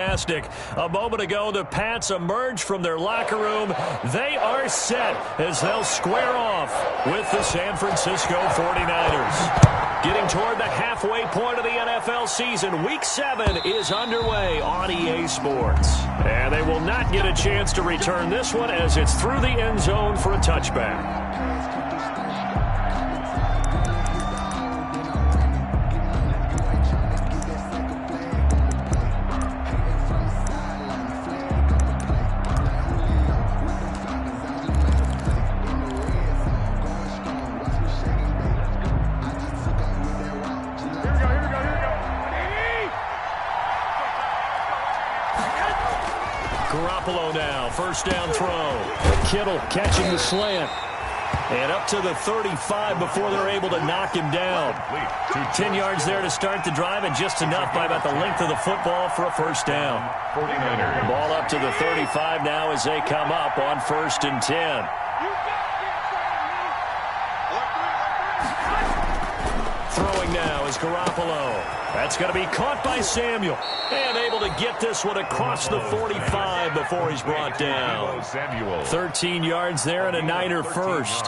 Evanssticks. A moment ago, the Pats emerged from their locker room. They are set as they'll square off with the San Francisco 49ers. Getting toward the halfway point of the NFL season, Week 7 is underway on EA Sports. And they will not get a chance to return this one as it's through the end zone for a touchback. Garoppolo now, first down throw. Kittle catching the slant. And up to the 35 before they're able to knock him down. 10 yards there to start the drive, and just enough by about the length of the football for a first down. 49ers. Ball up to the 35 now as they come up on 1st and 10. Throwing now is Garoppolo. That's going to be caught by Samuel. And able to get this one across the 45 before he's brought down. 13 yards there and a Niner first.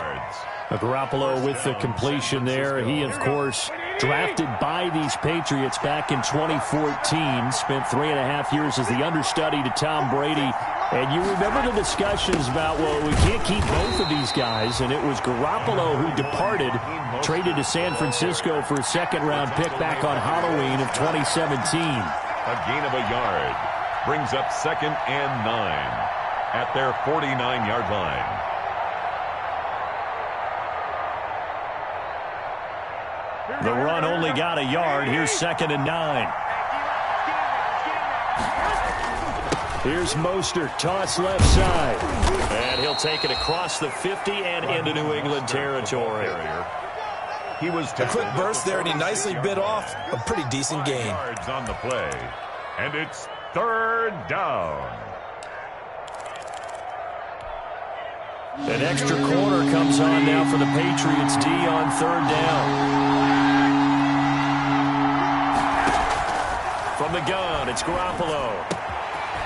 Garoppolo with the completion there. He, of course, drafted by these Patriots back in 2014. Spent 3.5 years as the understudy to Tom Brady. And you remember the discussions about, well, we can't keep both of these guys. And it was Garoppolo who departed, traded to San Francisco for a second-round pick back on Halloween of 2017. A gain of a yard. Brings up 2nd and 9 at their 49-yard line. The run only got a yard. Here's 2nd and 9. Here's Mostert, toss left side. And he'll take it across the 50 and into New England territory. He was a quick burst there, and he nicely bit off a pretty decent gain. Yards on the play, and it's 3rd down. An extra quarter comes on now for the Patriots D on 3rd down. From the gun, it's Garoppolo.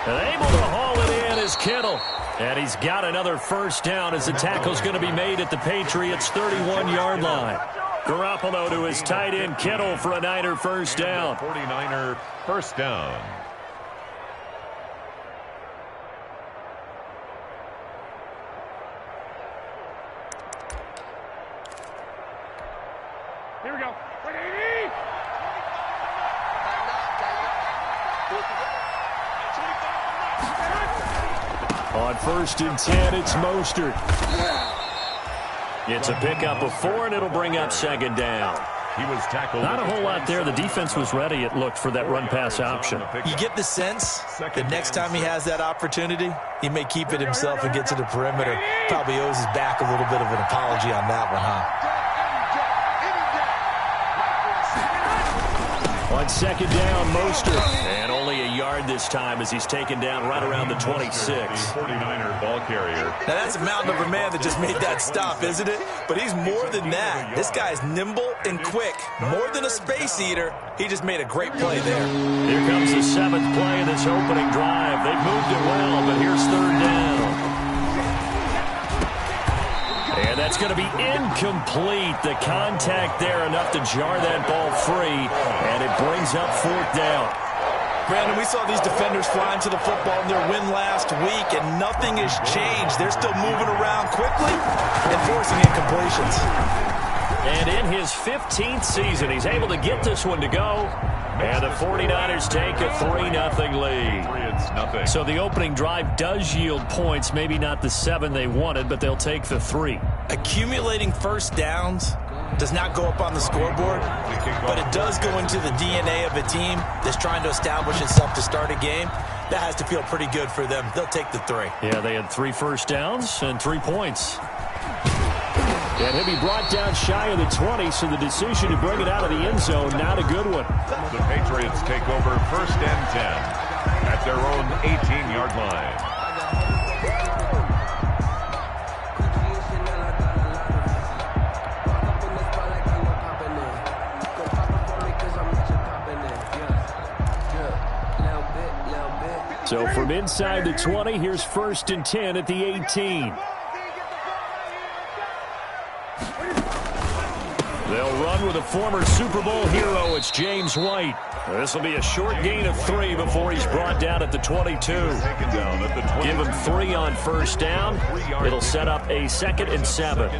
And able to haul it in is Kittle. And he's got another first down as the tackle's going to be made at the Patriots' 31-yard line. Garoppolo to his tight end Kittle for a Niner first down. 49er first down. Here we go. On 1st and 10, it's Mostert. It's a pickup of 4, and it'll bring up 2nd down. He was tackled. Not a whole lot there. The defense was ready, it looked, for that run-pass option. You get the sense that next time he has that opportunity, he may keep it himself and get to the perimeter. Probably owes his back a little bit of an apology on that one, huh? On 2nd down, Mostert. And only a yard this time as he's taken down right around the 26. 49er ball carrier. Now that's a mountain of a man that just made that stop, isn't it? But he's more than that. This guy's nimble and quick. More than a space eater. He just made a great play there. Here comes the 7th play of this opening drive. They've moved it well, but here's 3rd down. And that's going to be incomplete. The contact there enough to jar that ball free, and it brings up 4th down. Brandon, we saw these defenders flying to the football in their win last week, and nothing has changed. They're still moving around quickly and forcing incompletions. And in his 15th season, he's able to get this one to go. And the 49ers take a 3-0 lead. So the opening drive does yield points, maybe not the 7 they wanted, but they'll take the 3. Accumulating first downs does not go up on the scoreboard, but it does go into the DNA of a team that's trying to establish itself to start a game. That has to feel pretty good for them. They'll take the 3. Yeah, they had 3 first downs and 3 points. And he'll be brought down shy of the 20, so the decision to bring it out of the end zone, not a good one. The Patriots take over 1st and 10 at their own 18-yard line. So from inside the 20, here's 1st and 10 at the 18. They'll run with a former Super Bowl hero. It's James White. This will be a short gain of 3 before he's brought down at the 22. Give him 3 on 1st down. It'll set up a 2nd and 7.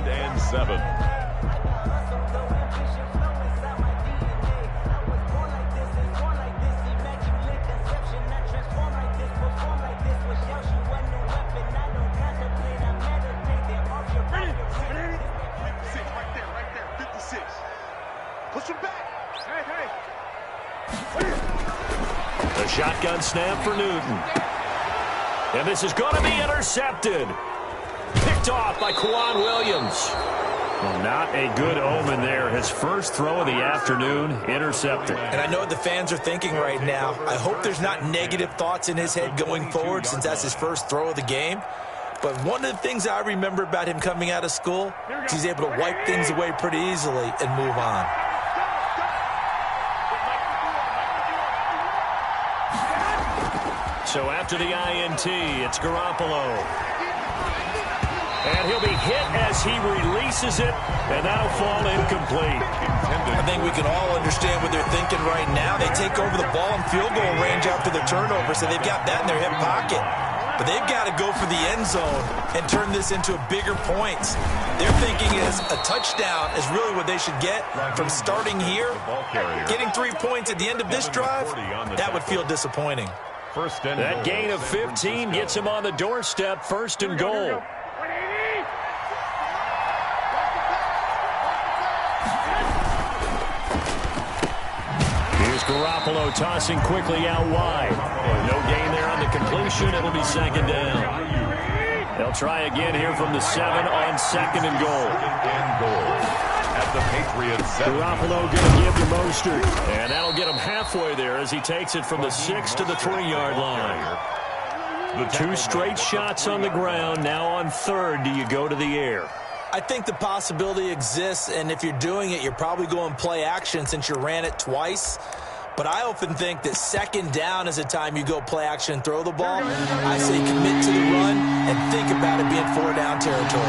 A shotgun snap for Newton. And this is going to be intercepted. Picked off by Quan Williams. Well, not a good omen there. His first throw of the afternoon, intercepted. And I know what the fans are thinking right now. I hope there's not negative thoughts in his head going forward since that's his first throw of the game. But one of the things I remember about him coming out of school is he's able to wipe things away pretty easily and move on. So after the INT, it's Garoppolo. And he'll be hit as he releases it, and that'll fall incomplete. I think we can all understand what they're thinking right now. They take over the ball in field goal range after the turnover, so they've got that in their hip pocket. But they've got to go for the end zone and turn this into bigger points. Their thinking is a touchdown is really what they should get from starting here. Getting 3 points at the end of this drive, that would feel disappointing. That gain of 15 gets him on the doorstep, 1st and goal. Here's Garoppolo tossing quickly out wide. No gain there on the completion. It'll be 2nd down. They'll try again here from the 7 on 2nd and goal. At the Patriots. Garoppolo going to give to Mostert. And that'll get him halfway there as he takes it from the 6 to the 3-yard line. The 2 straight shots on the ground. Now on 3rd, do you go to the air? I think the possibility exists, and if you're doing it, you're probably going play action since you ran it twice. But I often think that 2nd down is a time you go play action and throw the ball. I say commit to the run and think about it being 4-down territory.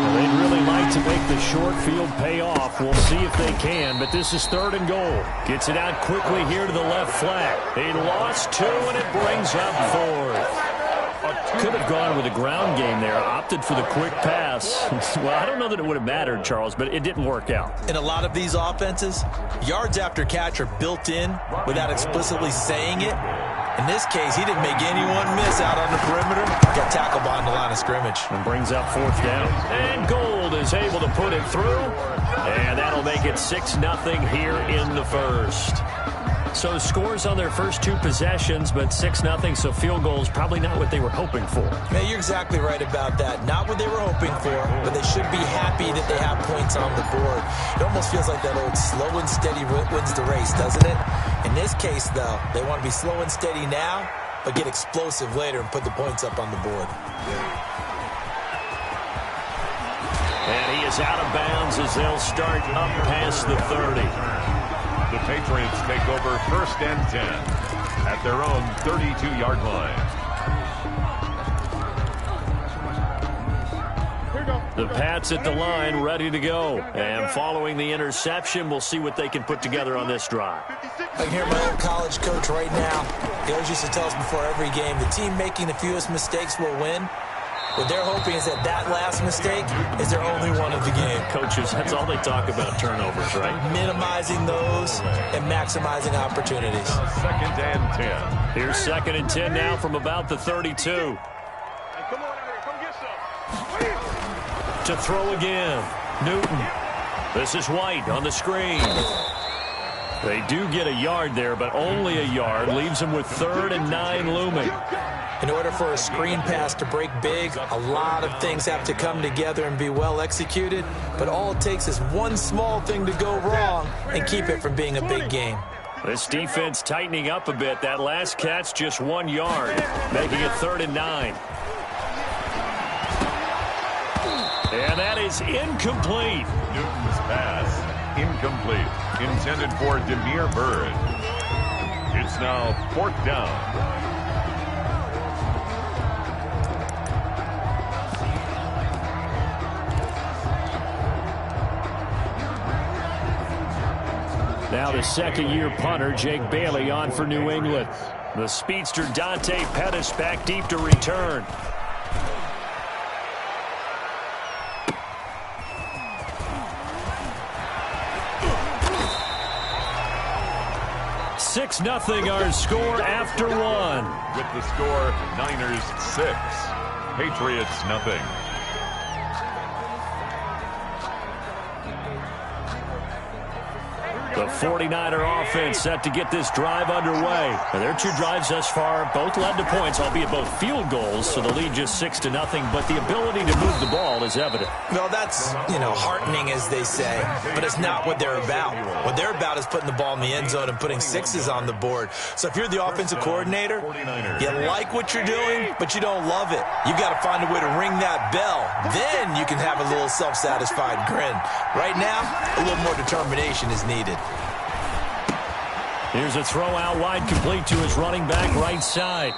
Well, they'd really like to make the short field pay off. We'll see if they can, but this is 3rd and goal. Gets it out quickly here to the left flat. He lost 2, and it brings up 4th. Could have gone with a ground game there, opted for the quick pass. Well, I don't know that it would have mattered, Charles, but it didn't work out. In a lot of these offenses, yards after catch are built in without explicitly saying it. In this case, he didn't make anyone miss out on the perimeter. Got tackled behind the line of scrimmage. And brings up 4th down. And Gold is able to put it through. And that'll make it 6-0 here in the 1st. So scores on their first 2 possessions, but 6-0, so field goals probably not what they were hoping for. Man, you're exactly right about that. Not what they were hoping for, but they should be happy that they have points on the board. It almost feels like that old slow and steady wins the race, doesn't it? In this case, though, they want to be slow and steady now, but get explosive later and put the points up on the board. And he is out of bounds as they'll start up past the 30. The Patriots take over 1st and 10 at their own 32-yard line. The Pats at the line, ready to go. And following the interception, we'll see what they can put together on this drive. I can hear my old college coach right now. He always used to tell us before every game, the team making the fewest mistakes will win. What they're hoping is that last mistake is their only one of the game. Coaches, that's all they talk about, turnovers, right? Minimizing those and maximizing opportunities. 2nd and 10. Here's 2nd and 10 now from about the 32. To throw again. Newton. This is White on the screen. They do get a yard there, but only a yard. Leaves them with 3rd and 9 looming. In order for a screen pass to break big, a lot of things have to come together and be well executed, but all it takes is one small thing to go wrong and keep it from being a big game. This defense tightening up a bit. That last catch, just 1 yard, making it 3rd and 9. And that is incomplete. Newton's pass, incomplete. Intended for Demir Bird. It's now 4th down. Now the second-year punter, Jake Bailey, on for New England. The speedster Dante Pettis back deep to return. 6-0 our score after one. With the score, Niners 6, Patriots nothing. The 49er offense set to get this drive underway. And their two drives thus far both led to points, albeit both field goals, so the lead just 6-0, but the ability to move the ball is evident. Well, that's, heartening, as they say, but it's not what they're about. What they're about is putting the ball in the end zone and putting sixes on the board. So if you're the offensive coordinator, you like what you're doing, but you don't love it. You've got to find a way to ring that bell. Then you can have a little self-satisfied grin. Right now, a little more determination is needed. Here's a throw out wide, complete to his running back right side.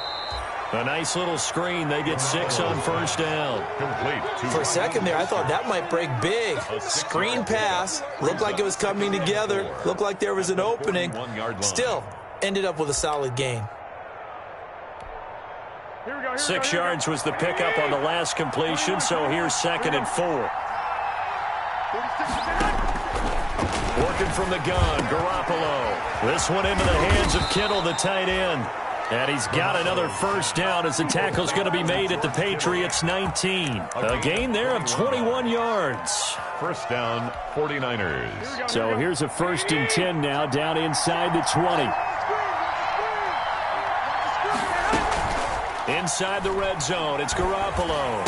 A nice little screen. They get 6 on first down. Complete. For a second there, I thought that might break big. Screen pass. Looked like it was coming together. Looked like there was an opening. Still, ended up with a solid gain. 6 yards was the pickup on the last completion, so here's 2nd and 4. Working from the gun, Garoppolo. This one into the hands of Kittle, the tight end. And he's got another first down as the tackle's going to be made at the Patriots 19. A gain there of 21 yards. First down, 49ers. So here's a 1st and 10 now, down inside the 20. Inside the red zone, it's Garoppolo.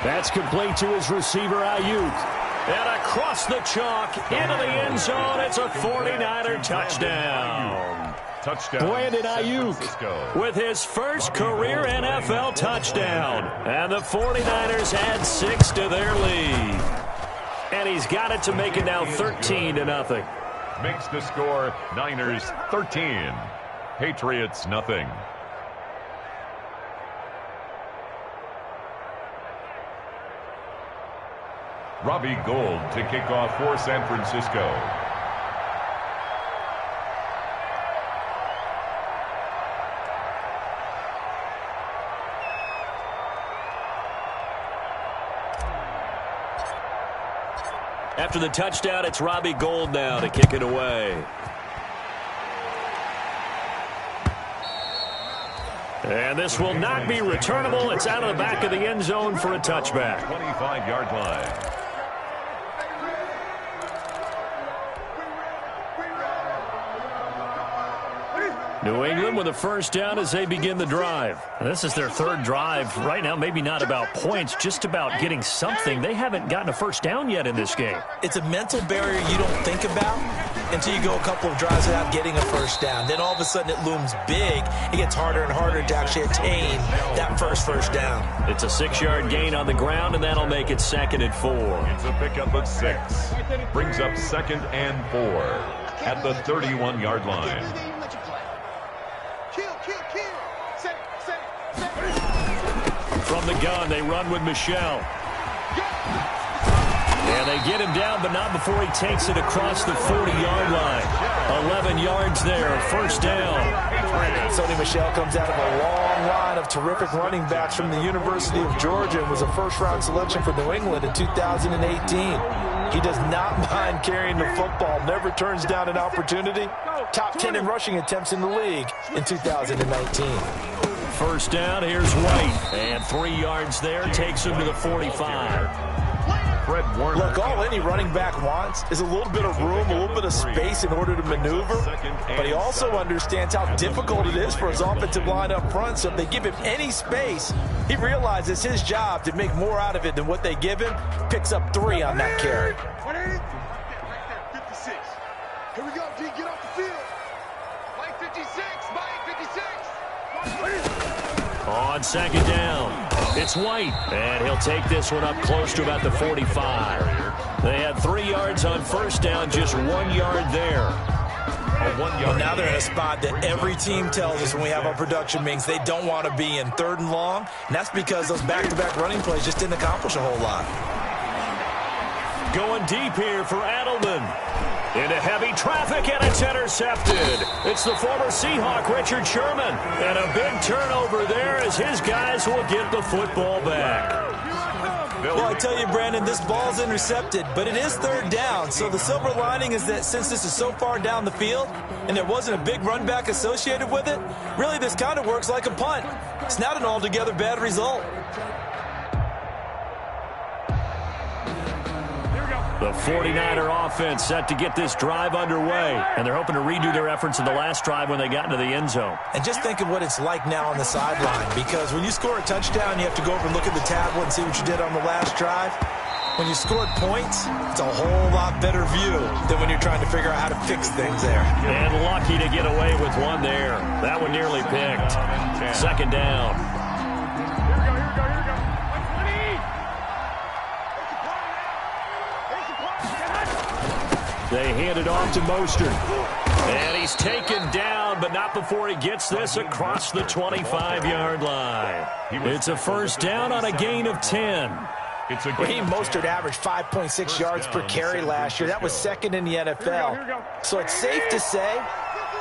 That's complete to his receiver, Ayuk. And across the chalk, into the end zone, it's a 49er touchdown. Brandon Ayuk with his first career NFL touchdown. And the 49ers add 6 to their lead. And he's got it to make it now 13-0. Makes the score Niners 13, Patriots nothing. Robbie Gould to kick off for San Francisco. After the touchdown, it's Robbie Gould now to kick it away. And this will not be returnable. It's out of the back of the end zone for a touchback. 25-yard line. New England with a first down as they begin the drive. This is their 3rd drive. Right now, maybe not about points, just about getting something. They haven't gotten a first down yet in this game. It's a mental barrier you don't think about until you go a couple of drives without getting a first down. Then all of a sudden it looms big. It gets harder and harder to actually attain that first down. It's a 6-yard gain on the ground, and that'll make it 2nd and 4. It's a pickup of 6. Brings up 2nd and 4 at the 31-yard line. From the gun, they run with Michel. And they get him down, but not before he takes it across the 40-yard line. 11 yards there, first down. Sony Michel comes out of a long line of terrific running backs from the University of Georgia and was a first-round selection for New England in 2018. He does not mind carrying the football, never turns down an opportunity. Top 10 in rushing attempts in the league in 2019. First down, here's White. And 3 yards there, takes him to the 45. Look, all any running back wants is a little bit of room, a little bit of space in order to maneuver. But he also understands how difficult it is for his offensive line up front. So if they give him any space, he realizes his job to make more out of it than what they give him. Picks up 3 on that carry. 56. Here we go, D. Get off the field. Mike 56. Mike 56. On 2nd down, it's White. And he'll take this one up close to about the 45. They had 3 yards on first down, just 1 yard there. Well, now they're in a spot that every team tells us when we have our production meetings they don't want to be in, 3rd and long. And that's because those back-to-back running plays just didn't accomplish a whole lot. Going deep here for Adelman. Into heavy traffic, and it's intercepted. It's the former Seahawk, Richard Sherman. And a big turnover there as his guys will get the football back. Well, I tell you, Brandon, this ball's intercepted, but it is third down. So the silver lining is that since this is so far down the field and there wasn't a big run back associated with it, really this kind of works like a punt. It's not an altogether bad result. The 49er offense set to get this drive underway, and they're hoping to redo their efforts in the last drive when they got into the end zone. And just think of what it's like now on the sideline, because when you score a touchdown, you have to go over and look at the tablet and see what you did on the last drive. When you scored points, it's a whole lot better view than when you're trying to figure out how to fix things there. And lucky to get away with one there. That one nearly picked. Second down. They hand it off to Mostert. And he's taken down, but not before he gets this across the 25-yard line. It's a first down on a gain of 10. Raheem Mostert averaged 5.6 yards per carry last year. That was second in the NFL. So it's safe to say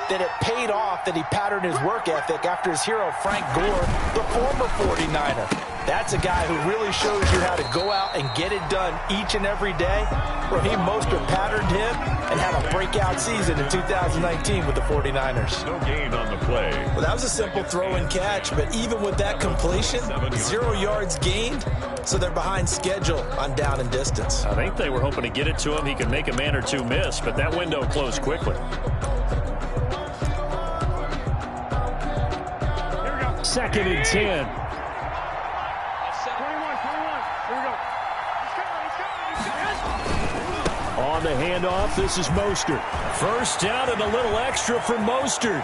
that it paid off that he patterned his work ethic after his hero Frank Gore, the former 49er. That's a guy who really shows you how to go out and get it done each and every day. Raheem Mostert patterned him and had a breakout season in 2019 with the 49ers. No gain on the play. Well, that was a simple throw and catch, but even with that completion, 0 yards gained, so they're behind schedule on down and distance. I think they were hoping to get it to him. He could make a man or two miss, but that window closed quickly. Second and 10. On the handoff, this is Mostert. First down and a little extra for Mostert.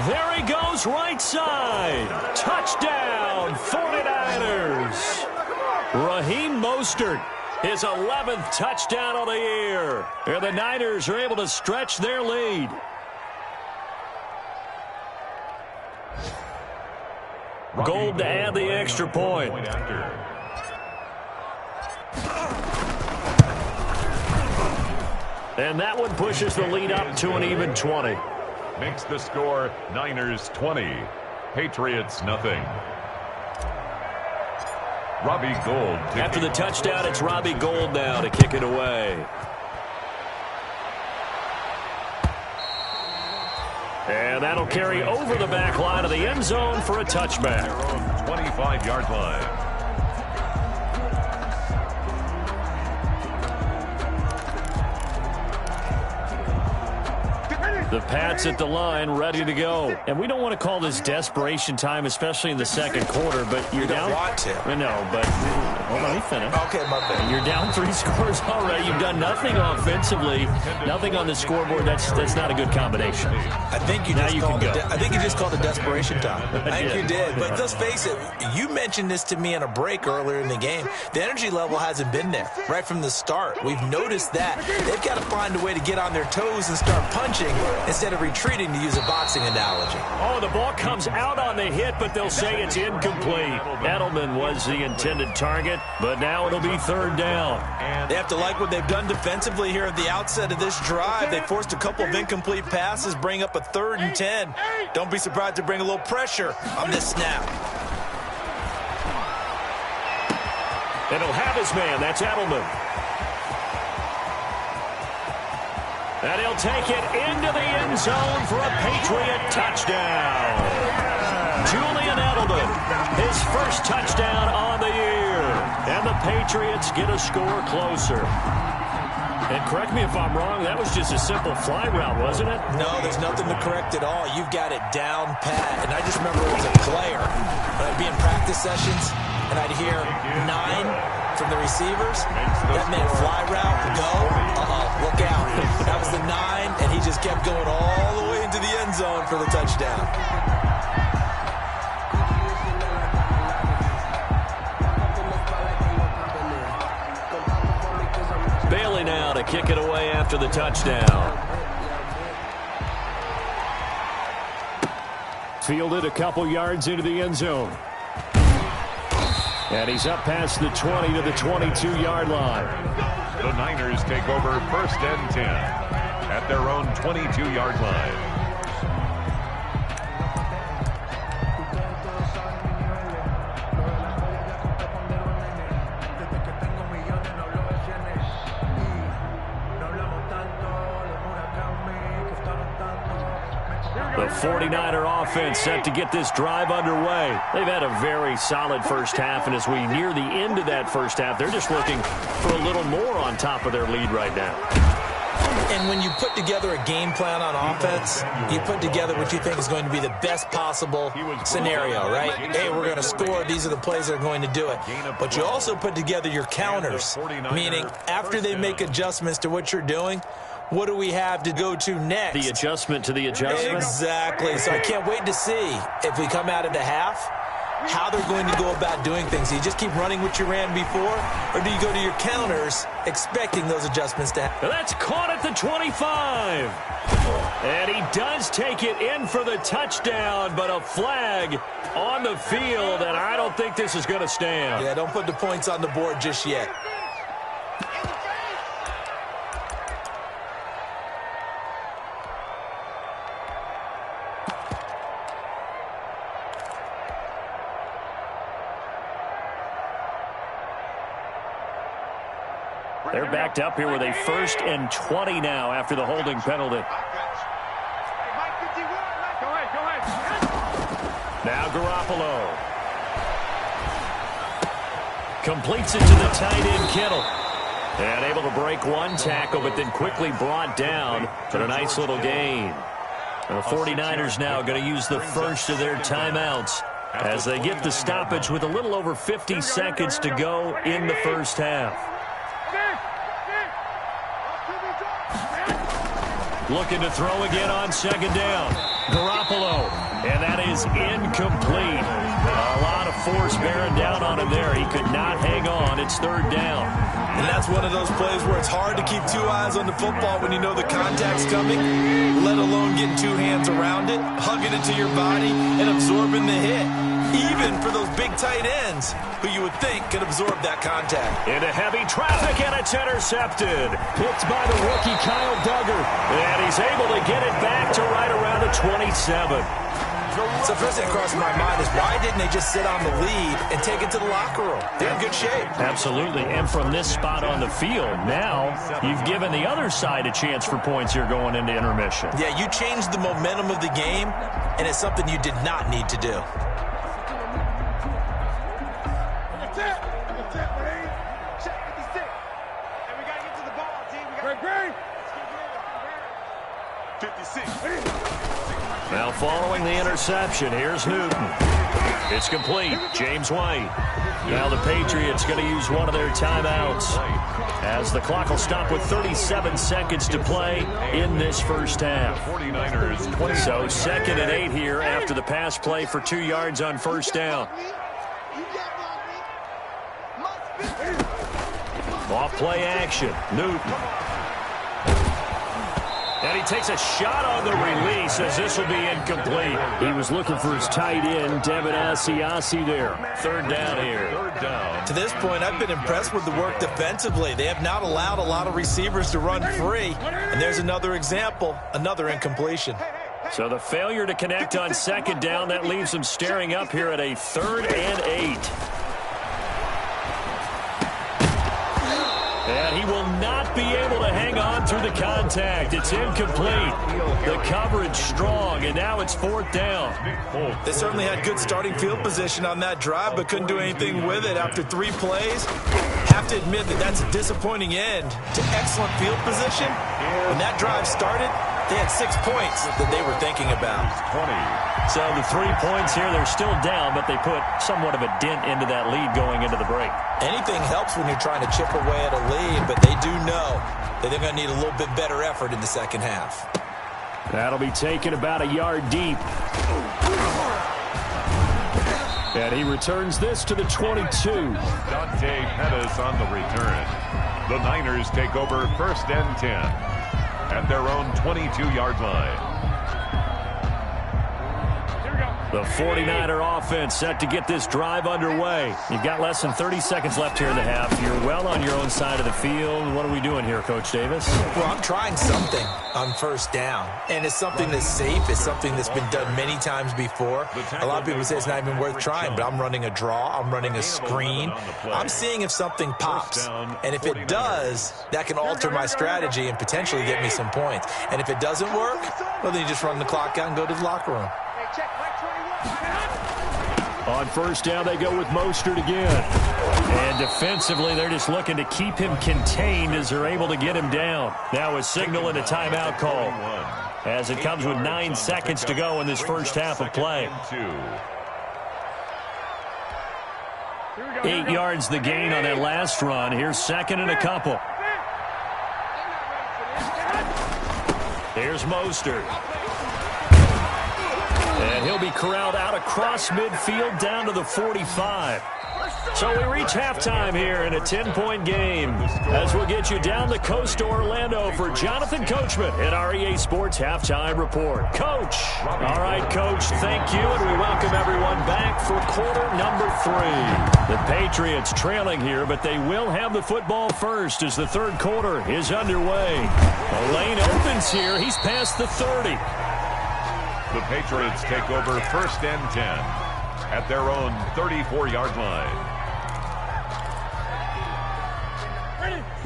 There he goes, right side. Touchdown, 49ers. Raheem Mostert, his 11th touchdown of the year. And the Niners are able to stretch their lead. Gold to add the extra point. And that one pushes the lead up to an even 20. Makes the score Niners 20, Patriots nothing. Robbie Gould. After the touchdown, it's Robbie Gould now to kick it away. And that'll carry over the back line of the end zone for a touchback. 25-yard line. The Pats at the line, ready to go. And we don't want to call this desperation time, especially in the second quarter, but you're down. You don't want to. I know, but well, let me finish. Okay, my bad. You're down 3 scores already. You've done nothing offensively, nothing on the scoreboard. That's not a good combination. I think you just called it desperation time. I think you did. But let's face it, you mentioned this to me in a break earlier in the game. The energy level hasn't been there right from the start. We've noticed that. They've got to find a way to get on their toes and start punching instead of retreating, to use a boxing analogy. Oh, the ball comes out on the hit, but they'll say it's incomplete. Edelman was the intended target, but now it'll be third down. They have to like what they've done defensively here at the outset of this drive. They forced a couple of incomplete passes, bring up a 3rd and 10. Don't be surprised to bring a little pressure on this snap. And he'll have his man. That's Edelman. And he'll take it into the end zone for a Patriot touchdown. Julian Edelman, his first touchdown on the year. And the Patriots get a score closer. And correct me if I'm wrong, that was just a simple fly route, wasn't it? No, there's nothing to correct at all. You've got it down pat. And I just remember as a player, when I'd be in practice sessions, and I'd hear 9 from the receivers. That meant fly route, go, look out. That was the 9, and he just kept going all the way into the end zone for the touchdown. Bailey now to kick it away after the touchdown. Fielded a couple yards into the end zone. And he's up past the 20 to the 22-yard line. The Niners take over 1st and 10 at their own 22-yard line. The 49er offense set to get this drive underway. They've had a very solid first half, and as we near the end of that first half, they're just looking for a little more on top of their lead right now. And when you put together a game plan on offense, you put together what you think is going to be the best possible scenario, right? Hey, we're going to score. These are the plays that are going to do it. But you also put together your counters, meaning after they make adjustments to what you're doing, what do we have to go to next? The adjustment to the adjustment? Exactly. So I can't wait to see if we come out of the half, how they're going to go about doing things. Do you just keep running what you ran before, or do you go to your counters expecting those adjustments to happen? That's caught at the 25. And he does take it in for the touchdown, but a flag on the field, and I don't think this is going to stand. Yeah, don't put the points on the board just yet. They're backed up here with a 1st and 20 now after the holding penalty. Now Garoppolo. Completes it to the tight end, Kittle. And able to break one tackle, but then quickly brought down for a nice little gain. And the 49ers now going to use the first of their timeouts as they get the stoppage with a little over 50 seconds to go in the first half. Looking to throw again on 2nd down. Garoppolo. And that is incomplete. A lot of force bearing down on him there. He could not hang on. It's 3rd down. And that's one of those plays where it's hard to keep 2 eyes on the football when you know the contact's coming, let alone getting 2 hands around it, hugging it to your body, and absorbing the hit. Even for those big tight ends who you would think could absorb that contact. Into heavy traffic, and it's intercepted. Picked by the rookie Kyle Duggar. And he's able to get it back to right around the 27. So first thing across my mind is why didn't they just sit on the lead and take it to the locker room? They're in good shape. Absolutely. And from this spot on the field, now you've given the other side a chance for points here going into intermission. Yeah, you changed the momentum of the game, and it's something you did not need to do. Now following the interception, here's Newton. It's complete. James White. Now the Patriots going to use one of their timeouts as the clock will stop with 37 seconds to play in this first half. So 2nd and 8 here after the pass play for 2 yards on 1st down. Off play action. Newton. And he takes a shot on the release as this will be incomplete. He was looking for his tight end, Devin Asiasi there. 3rd down here. 3rd down. To this point, I've been impressed with the work defensively. They have not allowed a lot of receivers to run free. And there's another example, another incompletion. So the failure to connect on 2nd down, that leaves them staring up here at a 3rd and 8. And he will not be able to hang on through the contact. It's incomplete. The coverage strong, and now it's 4th down. They certainly had good starting field position on that drive, but couldn't do anything with it after 3 plays. Have to admit that that's a disappointing end to excellent field position. When that drive started, they had 6 points that they were thinking about. 20. So the 3 points here, they're still down, but they put somewhat of a dent into that lead going into the break. Anything helps when you're trying to chip away at a lead, but they do know that they're going to need a little bit better effort in the second half. That'll be taken about a yard deep. And he returns this to the 22. Dante Pettis on the return. The Niners take over 1st and 10 at their own 22-yard line. Here we go. The 49er offense set to get this drive underway. You've got less than 30 seconds left here in the half. You're well on your own side of the field. What are we doing here, Coach Davis? Well, I'm trying something on first down, and it's something that's safe. It's something that's been done many times before. A lot of people say it's not even worth trying, but I'm running a draw. I'm running a screen. I'm seeing if something pops, and if it does, that can alter my strategy and potentially get me some points. And if it doesn't work, well, then you just run the clock out and go to the locker room. On first down, they go with Mostert again. And defensively, they're just looking to keep him contained as they're able to get him down. Now a signal and a timeout call as it comes with 9 seconds to go in this first half of play. 8 yards the gain on that last run. Here's second and a couple. Here's Mostert. And he'll be corralled out across midfield down to the 45. So we reach halftime here in a 10-point game as we'll get you down the coast to Orlando for Jonathan Coachman at our EA Sports Halftime Report. Coach. All right, Coach, thank you, and we welcome everyone back for quarter number 3. The Patriots trailing here, but they will have the football first as the third quarter is underway. The lane opens here. He's past the 30. The Patriots take over first and 10 at their own 34-yard line.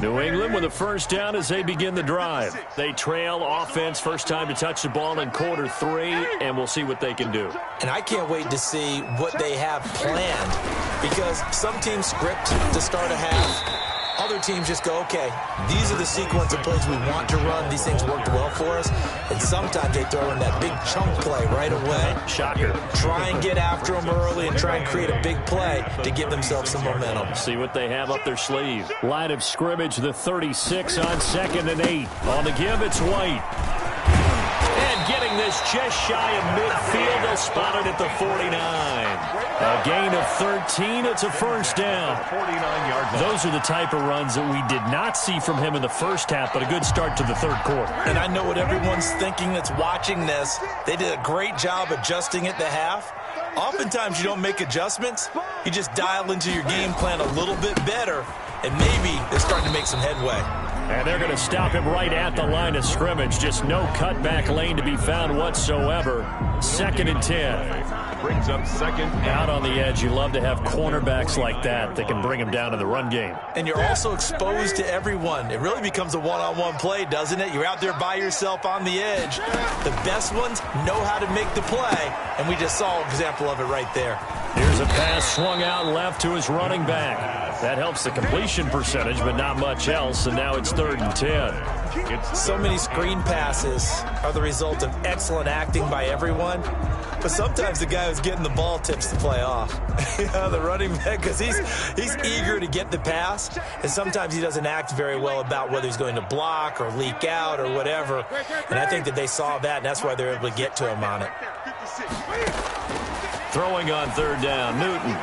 New England with a first down as they begin the drive. They trail offense, first time to touch the ball in quarter 3, and we'll see what they can do. And I can't wait to see what they have planned, because some teams script to start a half. Other teams just go, okay, these are the sequence of plays we want to run. These things worked well for us. And sometimes they throw in that big chunk play right away. Shocker. Try and get after them early and try and create a big play to give themselves some momentum. See what they have up their sleeve. Line of scrimmage, the 36 on 2nd and 8. On the give, it's White. And getting this just shy of midfield, they'll spot it at the 49. A gain of 13, it's a first down. 49-yard line. Those are the type of runs that we did not see from him in the first half, but a good start to the third quarter. And I know what everyone's thinking that's watching this. They did a great job adjusting at the half. Oftentimes you don't make adjustments. You just dial into your game plan a little bit better, and maybe they're starting to make some headway. And they're going to stop him right at the line of scrimmage. Just no cutback lane to be found whatsoever. 2nd and 10. Brings up second. Out on the edge, you love to have cornerbacks like that can bring him down in the run game. And you're also exposed to everyone. It really becomes a one-on-one play, doesn't it? You're out there by yourself on the edge. The best ones know how to make the play, and we just saw an example of it right there. Here's a pass swung out left to his running back. That helps the completion percentage, but not much else, and now it's 3rd and 10. So many screen passes are the result of excellent acting by everyone, but sometimes the guy who's getting the ball tips the play off. The running back, because he's eager to get the pass, and sometimes he doesn't act very well about whether he's going to block or leak out or whatever, and I think that they saw that, and that's why they're able to get to him on it. Throwing on 3rd down, Newton.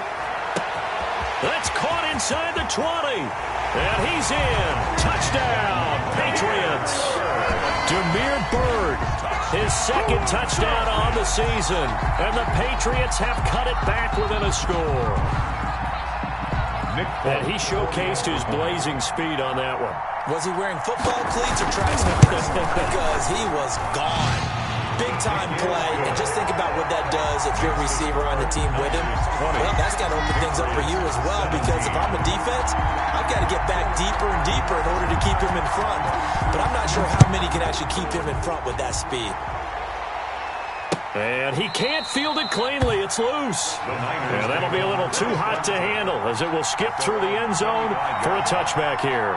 That's caught inside the 20. And he's in. Touchdown, Patriots. Demir Bird, his 2nd touchdown on the season. And the Patriots have cut it back within a score. And he showcased his blazing speed on that one. Was he wearing football cleats or track sneakers? Because he was gone. Big-time play, and just think about what that does if you're a receiver on the team with him. Well, that's got to open things up for you as well, because if I'm a defense, I've got to get back deeper and deeper in order to keep him in front. But I'm not sure how many can actually keep him in front with that speed. And he can't field it cleanly. It's loose. And that'll be a little too hot to handle as it will skip through the end zone for a touchback here.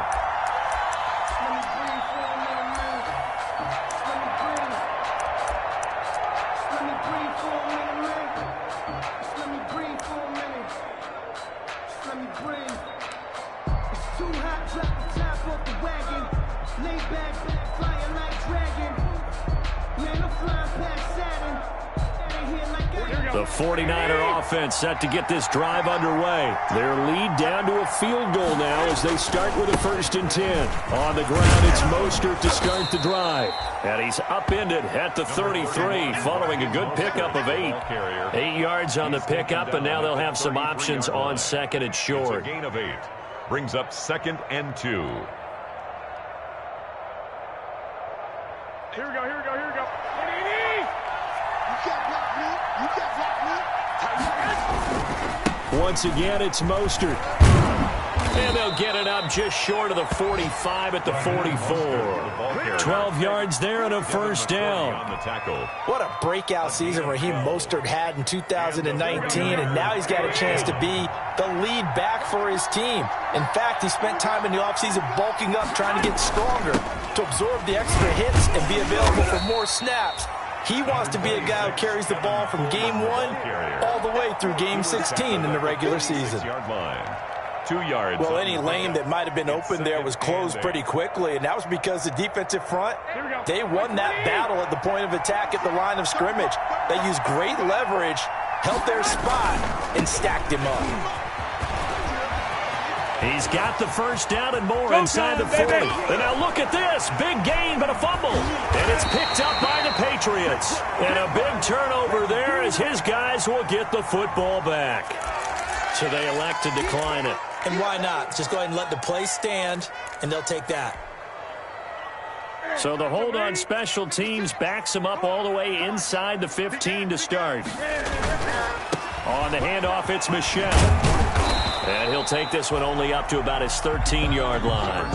The 49er offense set to get this drive underway. Their lead down to a field goal now as they start with a 1st and 10. On the ground, it's Mostert to start the drive. And he's upended at the 33 following a good pickup of 8. 8 yards on the pickup, and now they'll have some options on 2nd and short. It's a gain of 8. Brings up 2nd and 2. Here we go. Once again, it's Mostert. And they'll get it up just short of the 45 at the 44. 12 yards there and a 1st down. What a breakout season Raheem Mostert had in 2019, and now he's got a chance to be the lead back for his team. In fact, he spent time in the offseason bulking up, trying to get stronger to absorb the extra hits and be available for more snaps. He wants to be a guy who carries the ball from game 1 all the way through game 16 in the regular season. 2 yards. Well, any lane that might have been open there was closed pretty quickly, and that was because the defensive front, they won that battle at the point of attack at the line of scrimmage. They used great leverage, held their spot, and stacked him up. He's got the 1st down and more inside the 40. And now look at this. Big gain, but a fumble. And it's picked up by the Patriots. And a big turnover there as his guys will get the football back. So they elect to decline it. And why not? Just go ahead and let the play stand, and they'll take that. So the hold on special teams backs him up all the way inside the 15 to start. On the handoff, it's Michel. And he'll take this one only up to about his 13-yard line.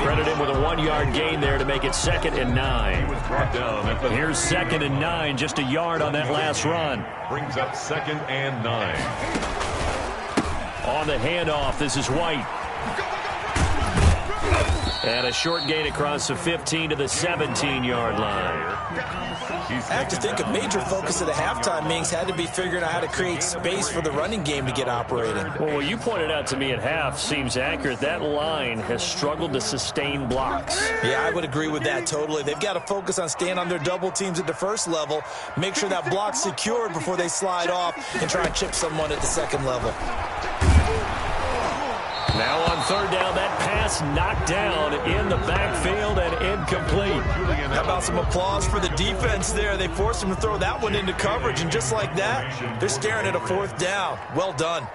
Credit him with a 1-yard gain there to make it 2nd and 9. Here's 2nd and 9, just a yard on that last run. Brings up 2nd and 9. On the handoff, this is White. And a short gain across the 15 to the 17-yard line. I have to think a major focus of the halftime meetings had to be figuring out how to create space for the running game to get operating. Well, what you pointed out to me at half seems accurate. That line has struggled to sustain blocks. Yeah, I would agree with that totally. They've got to focus on staying on their double teams at the 1st level, make sure that block's secured before they slide off and try and chip someone at the 2nd level. Now on 3rd down, that pass knocked down in the backfield and incomplete. How about some applause for the defense there? They forced him to throw that one into coverage, and just like that, they're staring at a 4th down. Well done.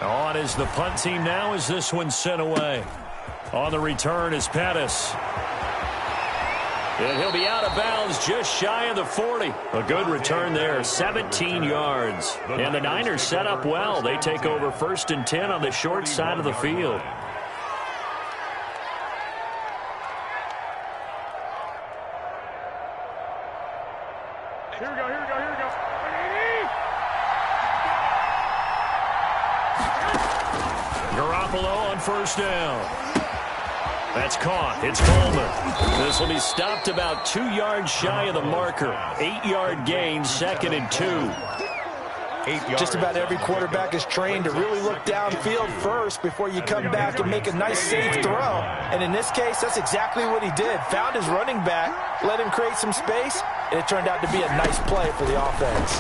On is the punt team now as this one's sent away. On the return is Pettis. And he'll be out of bounds just shy of the 40. A good return there, 17 yards. And the Niners set up well. They take over 1st and 10 on the short side of the field. Here we go. Garoppolo on 1st down. That's caught. It's Coleman. This will be stopped about 2 yards shy of the marker. 8-yard gain, 2nd and 2. Just about every quarterback is trained to really look downfield first before you come back and make a nice, safe throw. And in this case, that's exactly what he did. Found his running back, let him create some space, and it turned out to be a nice play for the offense.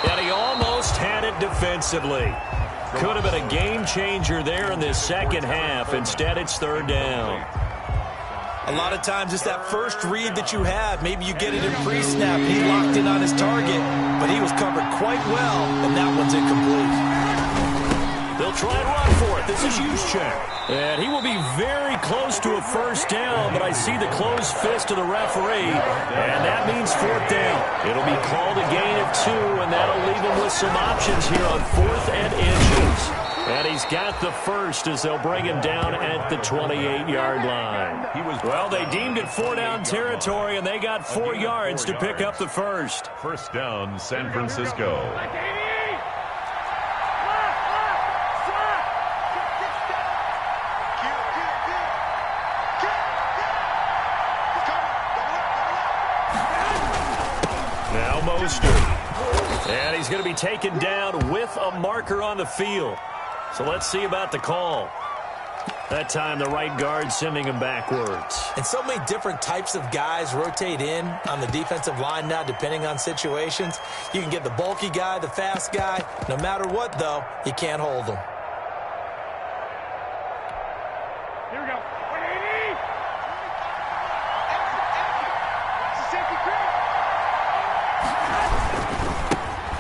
And he almost had it defensively. Could have been a game changer there in this 2nd half. Instead, it's 3rd down. A lot of times it's that first read that you have. Maybe you get it in pre-snap. He locked in on his target, but he was covered quite well, and that one's incomplete. They'll try and run for it. This is Juszczyk. And he will be very close to a 1st down, but I see the closed fist of the referee, and that means 4th down. It'll be called a gain of 2, and that'll leave him with some options here on 4th and inches. And he's got the 1st as they'll bring him down at the 28-yard line. Well, they deemed it 4-down territory, and they got 4 yards to pick up the 1st. 1st down, San Francisco. Now Mostert. And he's going to be taken down with a marker on the field. So let's see about the call. That time the right guard sending him backwards. And so many different types of guys rotate in on the defensive line now, depending on situations. You can get the bulky guy, the fast guy. No matter what, though, you can't hold them. Here we go. 180.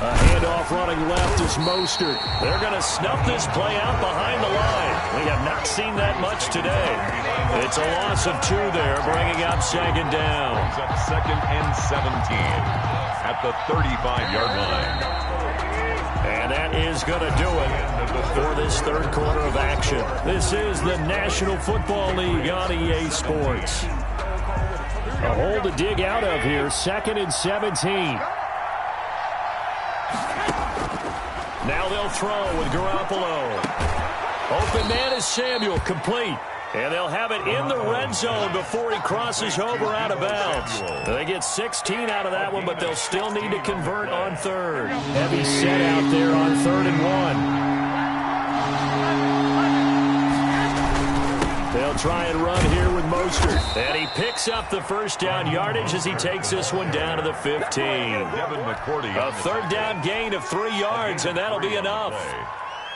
A handoff running left is Mostert. They're going to snuff this play out behind the line. We have not seen that much today. It's a loss of 2 there, bringing up second down. Brings up second and 17 at the 35-yard line. And that is going to do it for this third quarter of action. This is the National Football League on EA Sports. A hole to dig out of here, second and 17. Now they'll throw with Garoppolo. Open man is Samuel, complete. And they'll have it in the red zone before he crosses over out of bounds. They get 16 out of that one, but they'll still need to convert on third. Heavy set out there on 3rd and 1. They'll try and run here with Mostert. And he picks up the first down yardage as he takes this one down to the 15. A third down gain of 3 yards, and that'll be enough.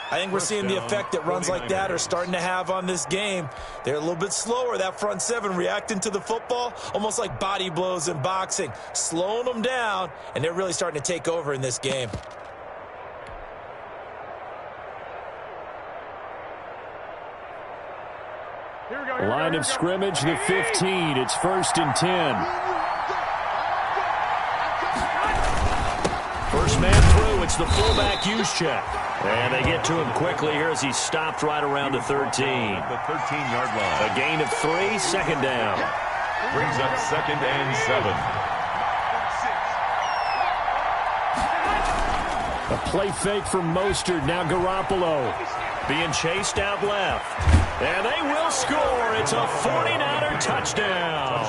I think we're seeing the effect that runs like that are starting to have on this game. They're a little bit slower, that front seven, reacting to the football, almost like body blows in boxing, slowing them down, and they're really starting to take over in this game. Line of scrimmage, the 15. It's 1st and 10. First man through, it's the fullback use check. And they get to him quickly here as he's stopped right around the 13. The 13-yard line. A gain of 3, second down. Brings up second and 7. A play fake from Mostert, now Garoppolo. Being chased out left. And they will score. It's a 49er touchdown.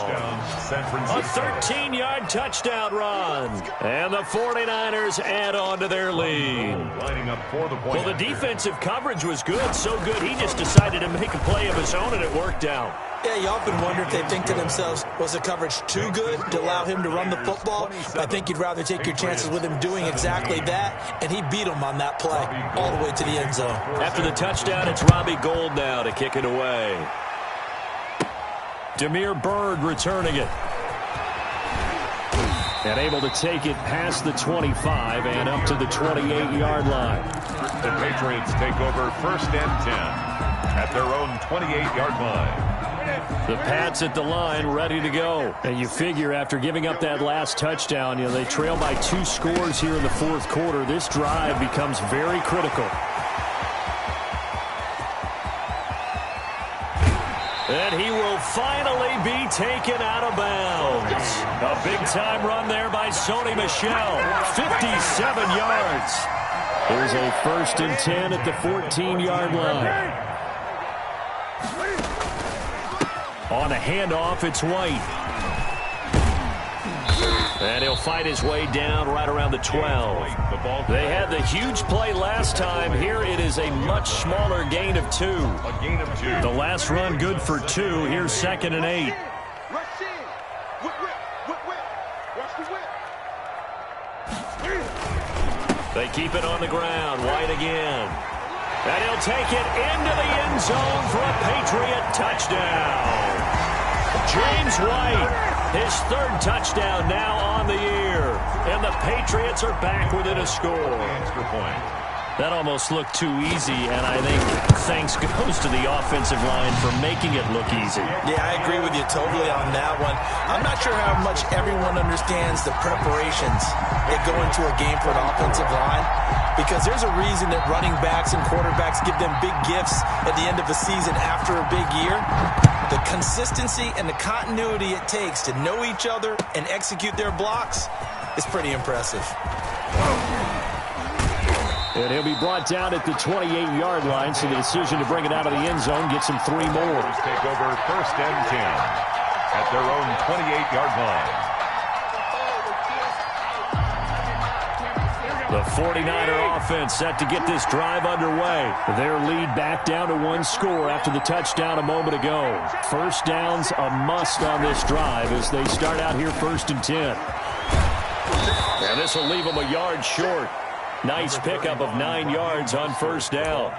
San Francisco. A 13-yard touchdown run. And the 49ers add on to their lead. Lining up for the point. Well, the defensive coverage was good, so good he just decided to make a play of his own, and it worked out. Yeah, you often wonder if they think to themselves, was the coverage too good to allow him to run the football? I think you'd rather take your chances with him doing exactly that, and he beat him on that play all the way to the end zone. After the touchdown, it's Robbie Gould now to kick it away. Damiere Byrd returning it. And able to take it past the 25 and up to the 28-yard line. The Patriots take over 1st and 10 at their own 28-yard line. The Pats at the line, ready to go. And you figure after giving up that last touchdown, they trail by 2 scores here in the 4th quarter. This drive becomes very critical. And he will finally be taken out of bounds. A big-time run there by Sony Michel. 57 yards. There's a 1st and 10 at the 14-yard line. On a handoff, it's White. And he'll fight his way down right around the 12. They had the huge play last time. Here it is a much smaller gain of 2. A gain of 2. The last run good for 2. Here's 2nd and 8. Rush in. Whip. Watch the whip. They keep it on the ground. White again. And he'll take it into the end zone for a Patriot touchdown. James White, his 3rd touchdown now on the year. And the Patriots are back within a score. Extra point. That almost looked too easy, and I think thanks goes to the offensive line for making it look easy. Yeah, I agree with you totally on that one. I'm not sure how much everyone understands the preparations that go into a game for an offensive line, because there's a reason that running backs and quarterbacks give them big gifts at the end of the season after a big year. The consistency and the continuity it takes to know each other and execute their blocks is pretty impressive. And he'll be brought down at the 28-yard line, so the decision to bring it out of the end zone gets him 3 more. Take over 1st and 10 at their own 28-yard line. The 49er offense set to get this drive underway. Their lead back down to one score after the touchdown a moment ago. First down's a must on this drive as they start out here 1st and 10. And this will leave them a yard short. Nice pickup of 9 yards on first down.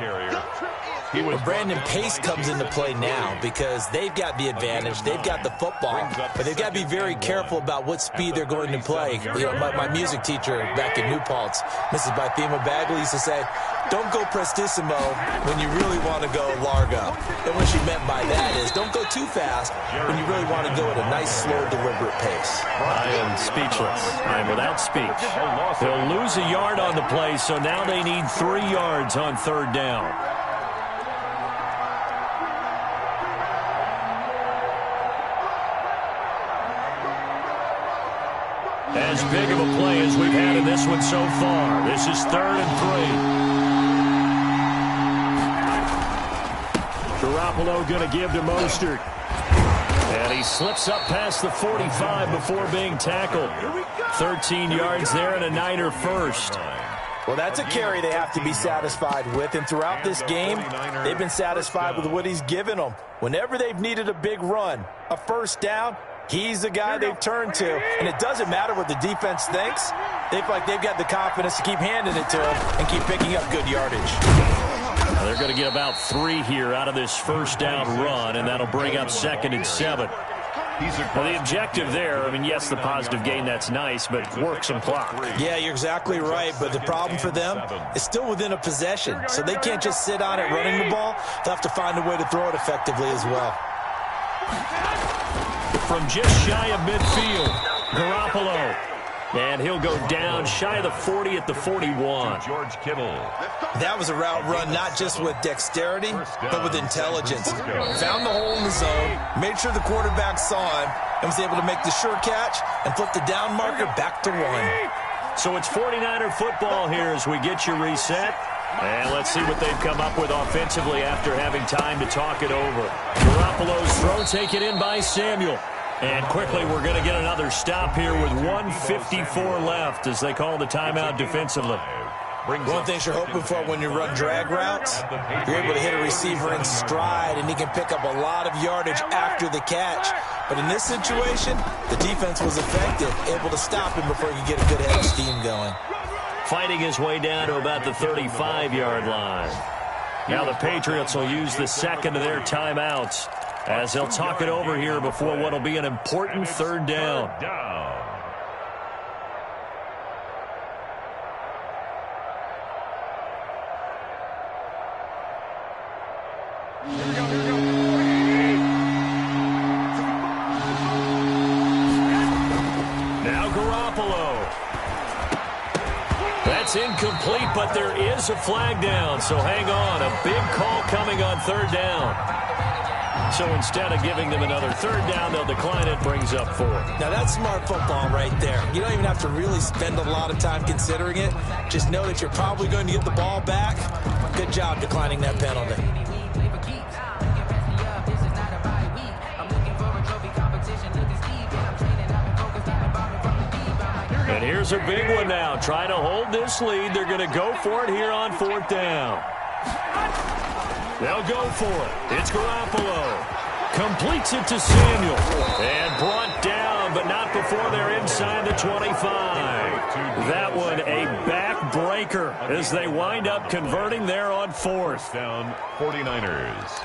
Well, Brandon, pace comes into play now because they've got the advantage. They've got the football, but they've got to be very careful about what speed they're going to play. You know, my music teacher back in New Paltz, Mrs. Bythema Bagley, used to say, don't go prestissimo when you really want to go largo. And what she meant by that is don't go too fast when you really want to go at a nice, slow, deliberate pace. I am speechless. I am without speech. They'll lose a yard on the play, so now they need 3 yards on 3rd down. As big of a play as we've had in this one so far. This is 3rd and 3. Garoppolo going to give to Mostert. And he slips up past the 45 before being tackled. 13 yards there and a Niner first. Well, that's a carry they have to be satisfied with, and throughout this game, they've been satisfied with what he's given them. Whenever they've needed a big run, a first down, he's the guy they've turned to, and it doesn't matter what the defense thinks. They feel like they've got the confidence to keep handing it to him and keep picking up good yardage. Now they're going to get about 3 here out of this first down run, and that'll bring up 2nd and 7. Well, the objective there, I mean, yes, the positive gain, that's nice, but work some clock. Yeah, you're exactly right, but the problem for them is still within a possession, so they can't just sit on it running the ball. They'll have to find a way to throw it effectively as well. From just shy of midfield, Garoppolo. And he'll go down shy of the 40 at the 41. George Kittle. That was a route run not just with dexterity, but with intelligence. Found the hole in the zone, made sure the quarterback saw him, and was able to make the sure catch and flip the down marker back to 1. So it's 49er football here as we get you reset. And let's see what they've come up with offensively after having time to talk it over. Garoppolo's throw taken in by Samuel. And quickly, we're going to get another stop here with 1:54 left as they call the timeout defensively. One thing you're hoping for when you run drag routes, you're able to hit a receiver in stride, and he can pick up a lot of yardage after the catch. But in this situation, the defense was effective, able to stop him before he could get a good head of steam going. Fighting his way down to about the 35-yard line. Now the Patriots will use the second of their timeouts as they'll talk it over here before what will be an important 3rd down. Now Garoppolo. That's incomplete, but there is a flag down, so hang on. A big call coming on 3rd down. So instead of giving them another 3rd down, they'll decline it, brings up 4. Now that's smart football right there. You don't even have to really spend a lot of time considering it. Just know that you're probably going to get the ball back. Good job declining that penalty. And here's a big one now. Trying to hold this lead. They're going to go for it here on 4th down. They'll go for it. It's Garoppolo. Completes it to Samuel. And brought down, but not before they're inside the 25. That one a backbreaker as they wind up converting there on 4th. Down 49ers.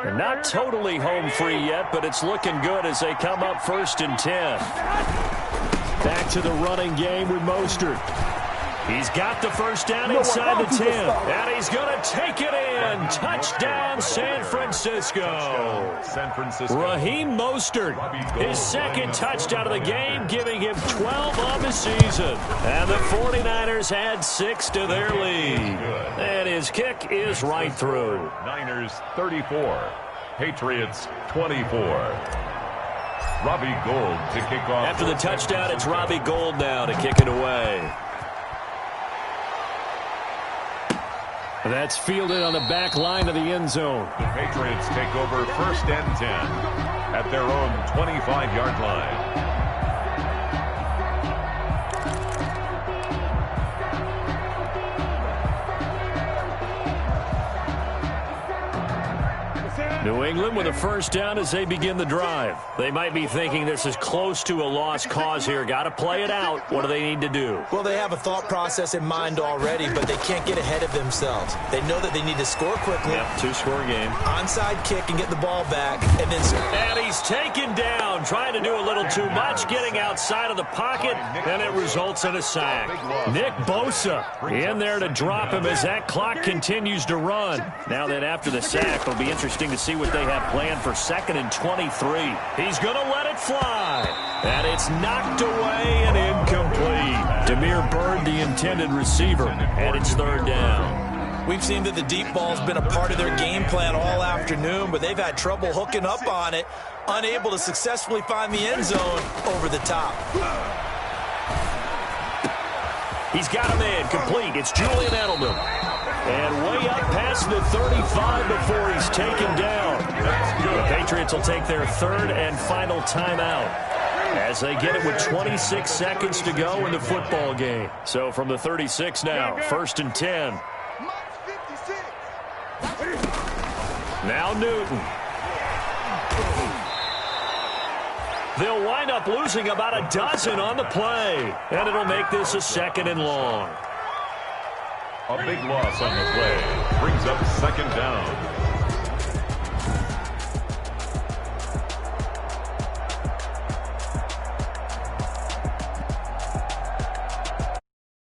And not totally home free yet, but it's looking good as they come up 1st and 10. Back to the running game with Mostert. He's got the first down inside the 10. And he's going to take it in. Touchdown, San Francisco. Raheem Mostert, his 2nd touchdown of the game, giving him 12 on the season. And the 49ers add 6 to their lead. And his kick is right through. Niners 34, Patriots 24. Robbie Gould to kick off. After the touchdown, it's Robbie Gould now to kick it away. That's fielded on the back line of the end zone. The Patriots take over 1st and 10 at their own 25-yard line. New England with a first down as they begin the drive. They might be thinking this is close to a lost cause here. Got to play it out. What do they need to do? Well, they have a thought process in mind already, but they can't get ahead of themselves. They know that they need to score quickly. Yep, two-score game. Onside kick and get the ball back. And he's taken down, trying to do a little too much, getting outside of the pocket, and it results in a sack. Nick Bosa in there to drop him as that clock continues to run. Now then, after the sack, it'll be interesting to see what they have planned for 2nd and 23. He's going to let it fly. And it's knocked away and incomplete. Damiere Byrd, the intended receiver, and it's 3rd down. We've seen that the deep ball's been a part of their game plan all afternoon, but they've had trouble hooking up on it, unable to successfully find the end zone over the top. He's got a man complete. It's Julian Edelman. And way up past the 35 before he's taken down. The Patriots will take their 3rd and final timeout as they get it with 26 seconds to go in the football game. So from the 36 now, 1st and 10. Now Newton. They'll wind up losing about a dozen on the play, and it'll make this a 2nd and long. A big loss on the play brings up 2nd down.